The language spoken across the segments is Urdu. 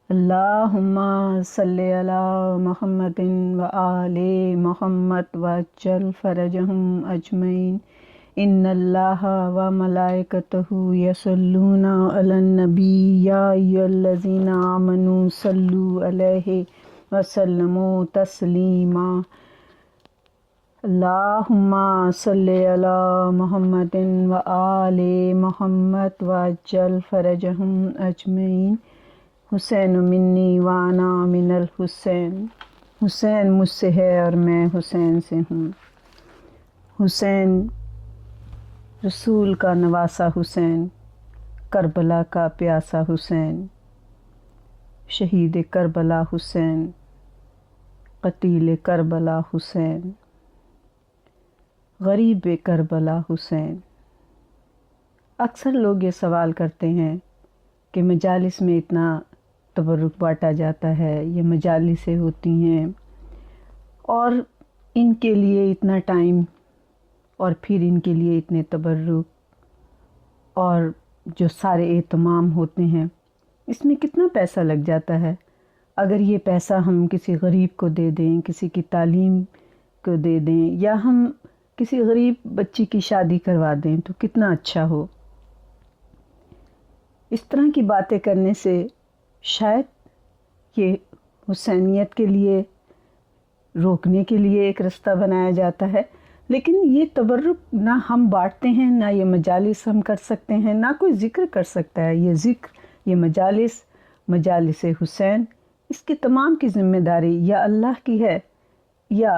اللہم صلی علی محمد و آل محمد وعجل فرجہم اجمعین ان اللہ و ملائکتہ یصلون علی النبی یا ایھا الذین آمنوا صلوا علیہ وسلموا تسلیما اللہم صلی علی محمد و آل محمد وعجل فرجہم اجمعین حسین منی وانا من الحسین، حسین مجھ سے ہے اور میں حسین سے ہوں۔ حسین رسول کا نواسا حسین، کربلا کا پیاسا حسین، شہید کربلا حسین، قتیل کربلا حسین، غریب کربلا حسین۔ اکثر لوگ یہ سوال کرتے ہیں کہ مجالس میں اتنا تبرک بانٹا جاتا ہے، یہ مجالسیں ہوتی ہیں اور ان کے لیے اتنا ٹائم اور پھر ان کے لیے اتنے تبرک اور جو سارے اہتمام ہوتے ہیں، اس میں کتنا پیسہ لگ جاتا ہے۔ اگر یہ پیسہ ہم کسی غریب کو دے دیں، کسی کی تعلیم کو دے دیں، یا ہم کسی غریب بچی کی شادی کروا دیں تو کتنا اچھا ہو۔ اس طرح کی باتیں کرنے سے شاید یہ حسینیت کے لیے روکنے کے لیے ایک رستہ بنایا جاتا ہے، لیکن یہ تبرک نہ ہم بانٹتے ہیں، نہ یہ مجالس ہم کر سکتے ہیں، نہ کوئی ذکر کر سکتا ہے۔ یہ ذکر، یہ مجالس حسین، اس کی تمام کی ذمہ داری یا اللہ کی ہے یا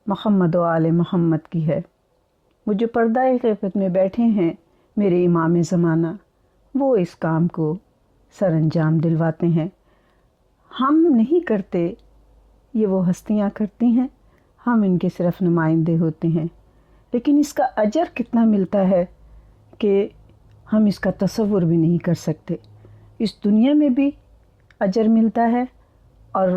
محمد و آل محمد کی ہے۔ وہ جو پردہ غیبت میں بیٹھے ہیں، میرے امام زمانہ، وہ اس کام کو سر انجام دلواتے ہیں۔ ہم نہیں کرتے، یہ وہ ہستیاں کرتی ہیں، ہم ان کے صرف نمائندے ہوتے ہیں۔ لیکن اس کا اجر کتنا ملتا ہے کہ ہم اس کا تصور بھی نہیں کر سکتے۔ اس دنیا میں بھی اجر ملتا ہے اور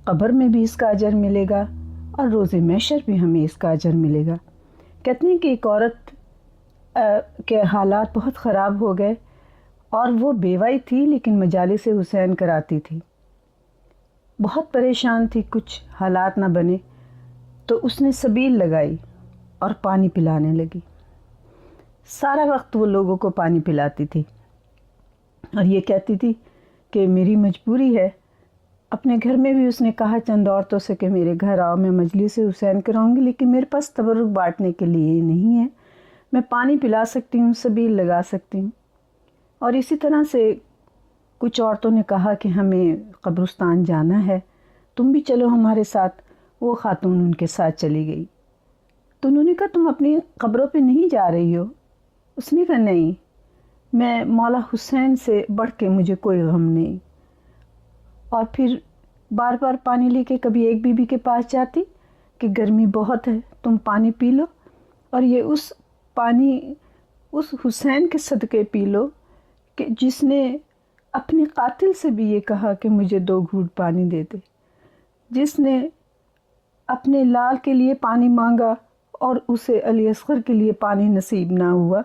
قبر میں بھی اس کا اجر ملے گا اور روز محشر بھی ہمیں اس کا اجر ملے گا۔ کہتے ہیں کہ ایک عورت کے حالات بہت خراب ہو گئے اور وہ بیوائی تھی لیکن مجالس حسین کراتی تھی، بہت پریشان تھی، کچھ حالات نہ بنے تو اس نے سبیل لگائی اور پانی پلانے لگی۔ سارا وقت وہ لوگوں کو پانی پلاتی تھی اور یہ کہتی تھی کہ میری مجبوری ہے۔ اپنے گھر میں بھی اس نے کہا چند عورتوں سے کہ میرے گھر آؤ، میں مجلس حسین کراؤں گی، لیکن میرے پاس تبرک بانٹنے کے لیے نہیں ہے۔ میں پانی پلا سکتی ہوں، سبیل لگا سکتی ہوں۔ اور اسی طرح سے کچھ عورتوں نے کہا کہ ہمیں قبرستان جانا ہے، تم بھی چلو ہمارے ساتھ۔ وہ خاتون ان کے ساتھ چلی گئی تو انہوں نے کہا تم اپنی قبروں پہ نہیں جا رہی ہو؟ اس نے کہا نہیں، میں مولا حسین سے بڑھ کے مجھے کوئی غم نہیں۔ اور پھر بار بار پانی لے کے کبھی ایک بی بی کے پاس جاتی کہ گرمی بہت ہے، تم پانی پی لو، اور یہ اس پانی اس حسین کے صدقے پی لو کہ جس نے اپنے قاتل سے بھی یہ کہا کہ مجھے 2 گھونٹ پانی دے دے، جس نے اپنے لال کے لیے پانی مانگا اور اسے علی اصغر کے لیے پانی نصیب نہ ہوا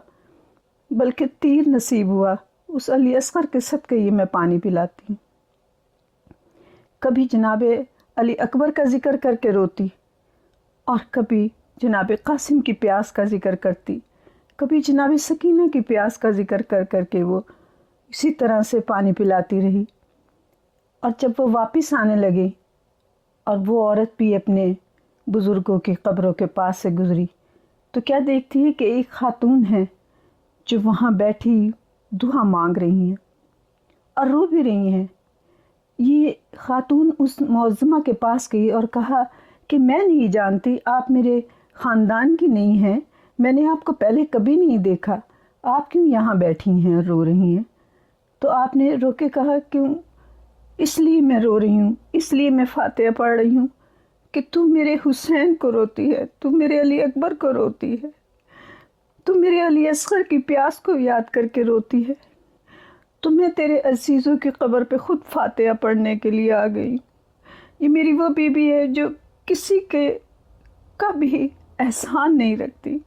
بلکہ تیر نصیب ہوا، اس علی اصغر کے صدقے یہ میں پانی پلاتی ہوں۔ کبھی جناب علی اکبر کا ذکر کر کے روتی اور کبھی جناب قاسم کی پیاس کا ذکر کرتی، کبھی جناب سکینہ کی پیاس کا ذکر کر کے وہ اسی طرح سے پانی پلاتی رہی۔ اور جب وہ واپس آنے لگی اور وہ عورت بھی اپنے بزرگوں کی قبروں کے پاس سے گزری تو کیا دیکھتی ہے کہ ایک خاتون ہے جو وہاں بیٹھی دعا مانگ رہی ہیں اور رو بھی رہی ہیں۔ یہ خاتون اس معظمہ کے پاس گئی اور کہا کہ میں نہیں جانتی، آپ میرے خاندان کی نہیں ہیں، میں نے آپ کو پہلے کبھی نہیں دیکھا، آپ کیوں یہاں بیٹھی ہیں اور رو رہی ہیں؟ تو آپ نے رو کے کہا کیوں؟ اس لیے میں رو رہی ہوں، اس لیے میں فاتحہ پڑھ رہی ہوں کہ تو میرے حسین کو روتی ہے، تو میرے علی اکبر کو روتی ہے، تو میرے علی اصغر کی پیاس کو یاد کر کے روتی ہے، تو میں تیرے عزیزوں کی قبر پہ خود فاتحہ پڑھنے کے لیے آ گئی۔ یہ میری وہ بیوی ہے جو کسی کے کا بھی احسان نہیں رکھتی،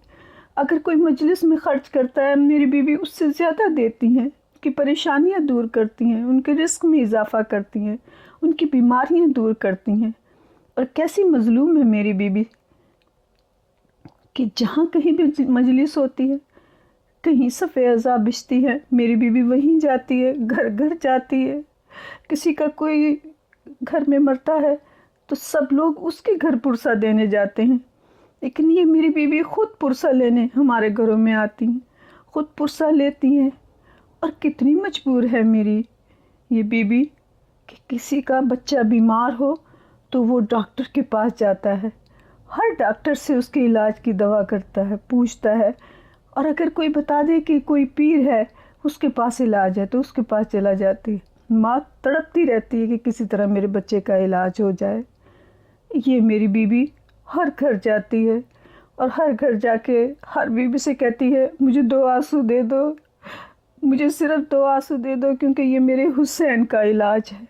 اگر کوئی مجلس میں خرچ کرتا ہے میری بیوی اس سے زیادہ دیتی ہیں، کی پریشانیاں دور کرتی ہیں، ان کے رزق میں اضافہ کرتی ہیں، ان کی بیماریاں دور کرتی ہیں۔ اور کیسی مظلوم ہے میری بیوی کہ جہاں کہیں بھی مجلس ہوتی ہے، کہیں صفِ عزا بچتی ہے، میری بیوی وہیں جاتی ہے، گھر گھر جاتی ہے۔ کسی کا کوئی گھر میں مرتا ہے تو سب لوگ اس کے گھر پرسہ دینے جاتے ہیں، لیکن یہ میری بیوی خود پرسہ لینے ہمارے گھروں میں آتی ہیں، خود پرسہ لیتی ہیں۔ اور کتنی مجبور ہے میری یہ بیوی کہ کسی کا بچہ بیمار ہو تو وہ ڈاکٹر کے پاس جاتا ہے، ہر ڈاکٹر سے اس کے علاج کی دوا کرتا ہے، پوچھتا ہے، اور اگر کوئی بتا دے کہ کوئی پیر ہے اس کے پاس علاج ہے تو اس کے پاس چلا جاتی ہے۔ ماں تڑپتی رہتی ہے کہ کسی طرح میرے بچے کا علاج ہو جائے۔ یہ میری بیوی ہر گھر جاتی ہے اور ہر گھر جا کے ہر بیوی سے کہتی ہے مجھے 2 آنسو دے دو، مجھے صرف 2 آنسو دے دو، کیونکہ یہ میرے حسین کا علاج ہے۔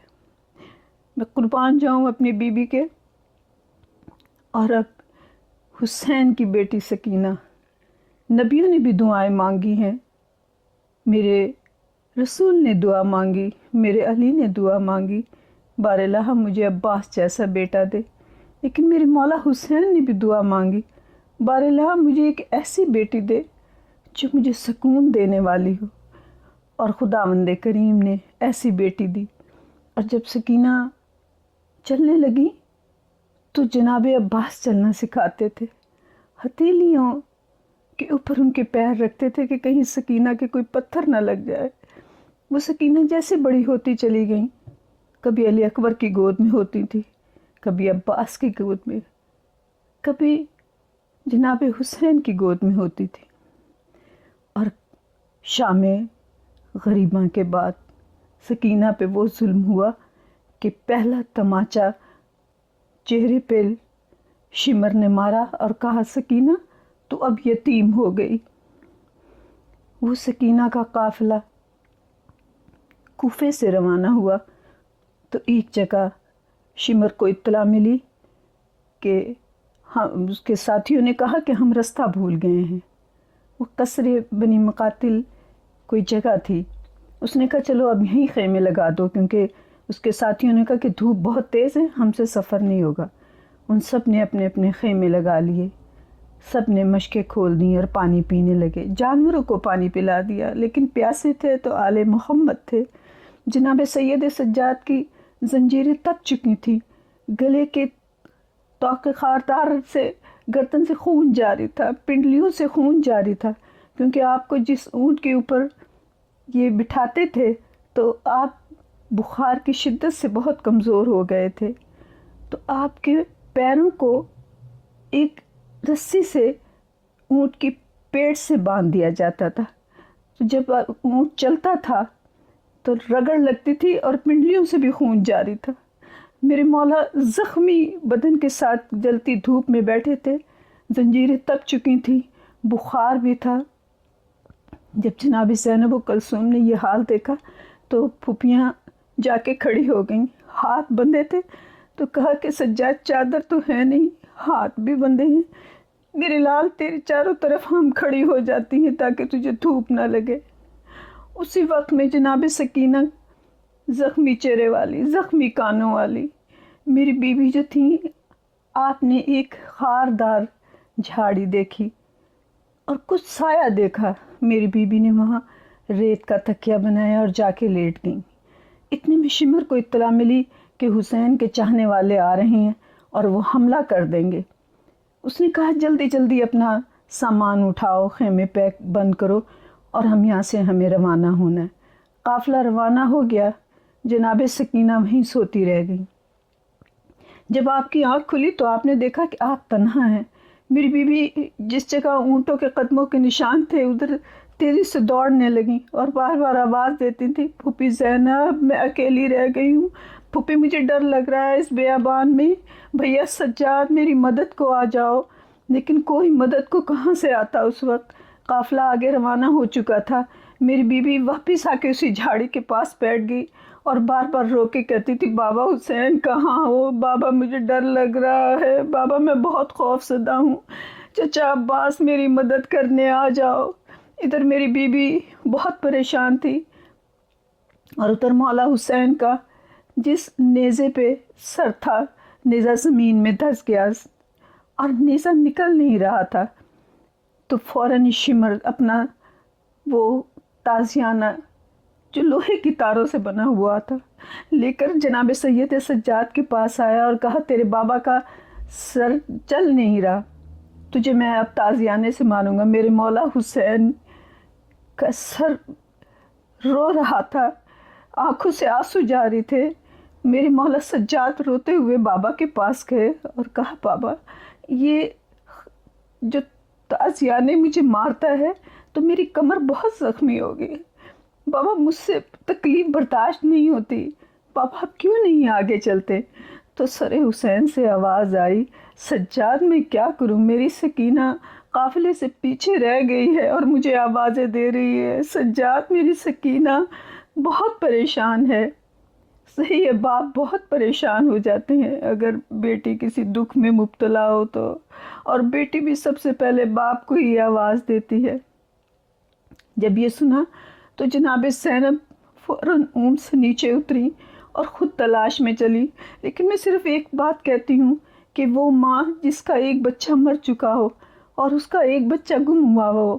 میں قربان جاؤں اپنی بیوی کے۔ اور اب حسین کی بیٹی سکینہ، نبیوں نے بھی دعائیں مانگی ہیں، میرے رسول نے دعا مانگی، میرے علی نے دعا مانگی، بار الہ مجھے عباس جیسا بیٹا دے، لیکن میرے مولا حسین نے بھی دعا مانگی، بار الہ مجھے ایک ایسی بیٹی دے جو مجھے سکون دینے والی ہو۔ اور خداوند کریم نے ایسی بیٹی دی۔ اور جب سکینہ چلنے لگی تو جناب عباس چلنا سکھاتے تھے، ہتھیلیوں کے اوپر ان کے پیر رکھتے تھے کہ کہیں سکینہ کے کوئی پتھر نہ لگ جائے۔ وہ سکینہ جیسے بڑی ہوتی چلی گئیں، کبھی علی اکبر کی گود میں ہوتی تھی، کبھی عباس کی گود میں، کبھی جناب حسین کی گود میں ہوتی تھی۔ اور شام غریباں کے بعد سکینہ پہ وہ ظلم ہوا کہ پہلا تماچا چہرے پہ شمر نے مارا اور کہا سکینہ تو اب یتیم ہو گئی۔ وہ سکینہ کا قافلہ کوفے سے روانہ ہوا تو ایک جگہ شمر کو اطلاع ملی کہ اس کے ساتھیوں نے کہا کہ ہم رستہ بھول گئے ہیں۔ وہ قصر بنی مقاتل کوئی جگہ تھی، اس نے کہا چلو اب یہیں خیمے لگا دو، کیونکہ اس کے ساتھیوں نے کہا کہ دھوپ بہت تیز ہے، ہم سے سفر نہیں ہوگا۔ ان سب نے اپنے اپنے خیمے لگا لیے، سب نے مشکیں کھول دیں اور پانی پینے لگے، جانوروں کو پانی پلا دیا، لیکن پیاسے تھے تو آل محمد تھے۔ جناب سید سجاد کی زنجیریں تپ چکی تھیں، گلے کے طوق خاردار سے گردن سے خون جاری تھا، پنڈلیوں سے خون جاری تھا، کیونکہ آپ کو جس اونٹ کے اوپر یہ بٹھاتے تھے تو آپ بخار کی شدت سے بہت کمزور ہو گئے تھے، تو آپ کے پیروں کو ایک رسی سے اونٹ کی پیٹ سے باندھ دیا جاتا تھا، تو جب اونٹ چلتا تھا تو رگڑ لگتی تھی اور پنڈلیوں سے بھی خون جاری تھا۔ میرے مولا زخمی بدن کے ساتھ جلتی دھوپ میں بیٹھے تھے، زنجیریں تپ چکی تھیں، بخار بھی تھا۔ جب جناب زینب و کلثوم نے یہ حال دیکھا تو پھوپھیاں جا کے کھڑی ہو گئیں، ہاتھ بندھے تھے، تو کہا کہ سجاد چادر تو ہے نہیں، ہاتھ بھی بندھے ہیں، میرے لال تیرے چاروں طرف ہم کھڑی ہو جاتی ہیں تاکہ تجھے دھوپ نہ لگے۔ اسی وقت میں جناب سکینہ زخمی چہرے والی، زخمی کانوں والی میری بیوی جو تھیں، آپ نے ایک خاردار جھاڑی دیکھی اور کچھ سایہ دیکھا، میری بیوی نے وہاں ریت کا تکیہ بنایا اور جا کے لیٹ گئیں۔ اتنے میں شمر کو اطلاع ملی کہ حسین کے چاہنے والے آ رہے ہیں اور وہ حملہ کر دیں گے۔ اس نے کہا جلدی جلدی اپنا سامان اٹھاؤ، خیمے پیک بند کرو اور ہم یہاں سے ہمیں روانہ ہونا ہے۔ قافلہ روانہ ہو گیا، جناب سکینہ وہیں سوتی رہ گئی۔ جب آپ کی آنکھ کھلی تو آپ نے دیکھا کہ آپ تنہا ہیں۔ میری بیوی جس جگہ اونٹوں کے قدموں کے نشان تھے ادھر تیزی سے دوڑنے لگیں اور بار بار آواز دیتی تھی، پھوپھی زینب میں اکیلی رہ گئی ہوں، پھوپھی مجھے ڈر لگ رہا ہے اس بیابان میں، بھیا سجاد میری مدد کو آ جاؤ۔ لیکن کوئی مدد کو کہاں سے آتا۔ اس وقت قافلہ آگے روانہ ہو چکا تھا۔ میری بیوی واپس آ کے اسی جھاڑی کے پاس بیٹھ گئی اور بار بار رو کے کہتی تھی بابا حسین کہاں ہو، بابا مجھے ڈر لگ رہا ہے، بابا میں بہت خوف زدہ ہوں، چچا عباس میری مدد کرنے آ جاؤ۔ ادھر میری بیوی بہت پریشان تھی، اور ادھر مولا حسین کا جس نیزے پہ سر تھا، نیزہ زمین میں دھس گیا اور نیزہ نکل نہیں رہا تھا، تو فوراً شمر اپنا وہ تازیانہ جو لوہے کی تاروں سے بنا ہوا تھا لے کر جناب سید سجاد کے پاس آیا اور کہا تیرے بابا کا سر چل نہیں رہا، تجھے میں اب تازیانے سے مانوں گا۔ میرے مولا حسین کا سر رو رہا تھا، آنکھوں سے آنسو جاری تھے۔ میرے مولا سجاد روتے ہوئے بابا کے پاس گئے اور کہا بابا یہ جو تازیانے مجھے مارتا ہے تو میری کمر بہت زخمی ہوگی، بابا مجھ سے تکلیف برداشت نہیں ہوتی، بابا آپ کیوں نہیں آگے چلتے؟ تو سر حسین سے آواز آئی سجاد میں کیا کروں، میری سکینہ قافلے سے پیچھے رہ گئی ہے اور مجھے آوازیں دے رہی ہے، سجاد میری سکینہ بہت پریشان ہے۔ صحیح ہے، باپ بہت پریشان ہو جاتے ہیں اگر بیٹی کسی دکھ میں مبتلا ہو تو، اور بیٹی بھی سب سے پہلے باپ کو ہی آواز دیتی ہے۔ جب یہ سنا تو جناب زینب فوراً اونٹ سے نیچے اتری اور خود تلاش میں چلی۔ لیکن میں صرف ایک بات کہتی ہوں کہ وہ ماں جس کا ایک بچہ مر چکا ہو اور اس کا ایک بچہ گم ہوا ہو،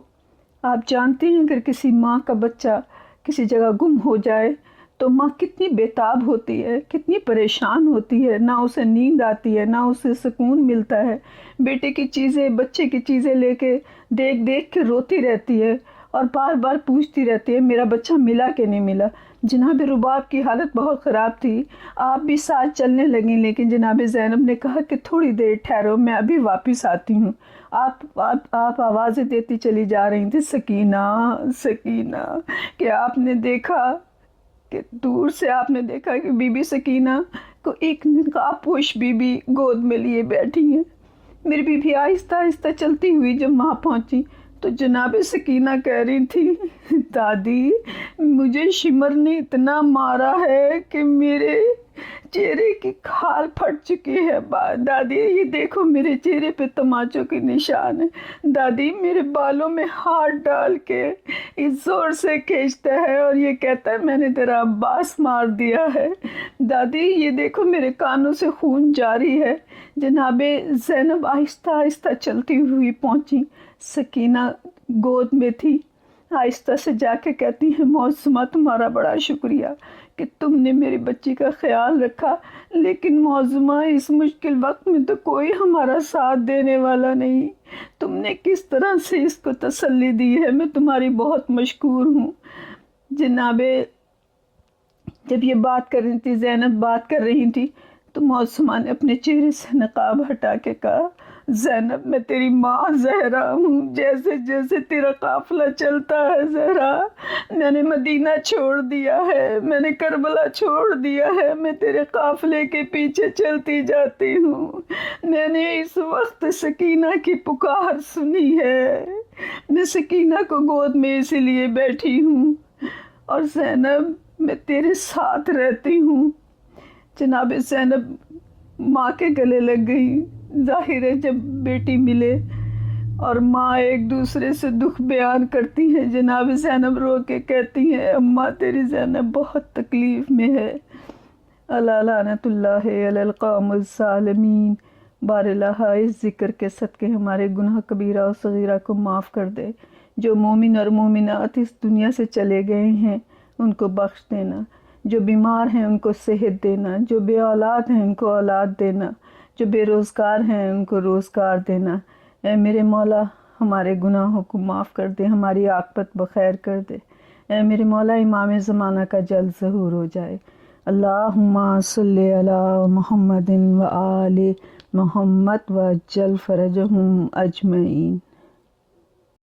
آپ جانتے ہیں اگر کسی ماں کا بچہ کسی جگہ گم ہو جائے تو ماں کتنی بیتاب ہوتی ہے، کتنی پریشان ہوتی ہے، نہ اسے نیند آتی ہے، نہ اسے سکون ملتا ہے، بیٹے کی چیزیں بچے کی چیزیں لے کے دیکھ دیکھ کے روتی رہتی ہے اور بار بار پوچھتی رہتی ہے میرا بچہ ملا کہ نہیں ملا۔ جناب رباب کی حالت بہت خراب تھی، آپ بھی ساتھ چلنے لگیں، لیکن جناب زینب نے کہا کہ تھوڑی دیر ٹھہرو، میں ابھی واپس آتی ہوں۔ آپ آوازیں دیتی چلی جا رہی تھی سکینہ سکینہ، کہ آپ نے دیکھا کہ دور سے آپ نے دیکھا کہ بی بی سکینہ کو ایک نقاب پوش بی بی گود میں لیے بیٹھی ہیں۔ میری بی بی آہستہ آہستہ چلتی ہوئی جب وہاں پہنچی تو جناب سکینہ کہہ رہی تھی دادی مجھے شمر نے اتنا مارا ہے کہ میرے چہرے کی کھال پھٹ چکی ہے، دادی یہ دیکھو میرے چہرے پہ تماچوں کے نشان ہیں، دادی میرے بالوں میں ہاتھ ڈال کے اس زور سے کھینچتا ہے اور یہ کہتا ہے میں نے تیرا عباس مار دیا ہے، دادی یہ دیکھو میرے کانوں سے خون جاری ہے۔ جناب زینب آہستہ آہستہ چلتی ہوئی پہنچی، سکینہ گود میں تھی، آہستہ سے جا کے کہتی ہے معصومہ تمہارا بڑا شکریہ کہ تم نے میری بچی کا خیال رکھا، لیکن معصومہ اس مشکل وقت میں تو کوئی ہمارا ساتھ دینے والا نہیں، تم نے کس طرح سے اس کو تسلی دی ہے، میں تمہاری بہت مشکور ہوں۔ جناب جب یہ بات کر رہی تھی، زینب بات کر رہی تھی تو معصومہ نے اپنے چہرے سے نقاب ہٹا کے کہا زینب میں تیری ماں زہرا ہوں، جیسے جیسے تیرا قافلہ چلتا ہے زہرا، میں نے مدینہ چھوڑ دیا ہے، میں نے کربلا چھوڑ دیا ہے، میں تیرے قافلے کے پیچھے چلتی جاتی ہوں، میں نے اس وقت سکینہ کی پکار سنی ہے، میں سکینہ کو گود میں اسی لیے بیٹھی ہوں، اور زینب میں تیرے ساتھ رہتی ہوں۔ جناب زینب ماں کے گلے لگ گئی۔ ظاہر ہے جب بیٹی ملے اور ماں ایک دوسرے سے دکھ بیان کرتی ہیں، جناب زینب رو کے کہتی ہیں اماں تیری زینب بہت تکلیف میں ہے، الا لعنت اللہ علی القوم الظالمین۔ بار الہ اس ذکر کے صدقے ہمارے گناہ کبیرہ اور صغیرہ کو معاف کر دے، جو مومن اور مومنات اس دنیا سے چلے گئے ہیں ان کو بخش دینا، جو بیمار ہیں ان کو صحت دینا، جو بے اولاد ہیں ان کو اولاد دینا، جو بے روزگار ہیں ان کو روزگار دینا۔ اے میرے مولا ہمارے گناہوں کو معاف کر دے، ہماری عاقبت بخیر کر دے۔ اے میرے مولا امام زمانہ کا جلد ظہور ہو جائے۔ اللہم صلی علی محمد و آل محمد وعجل فرجہم اجمعین۔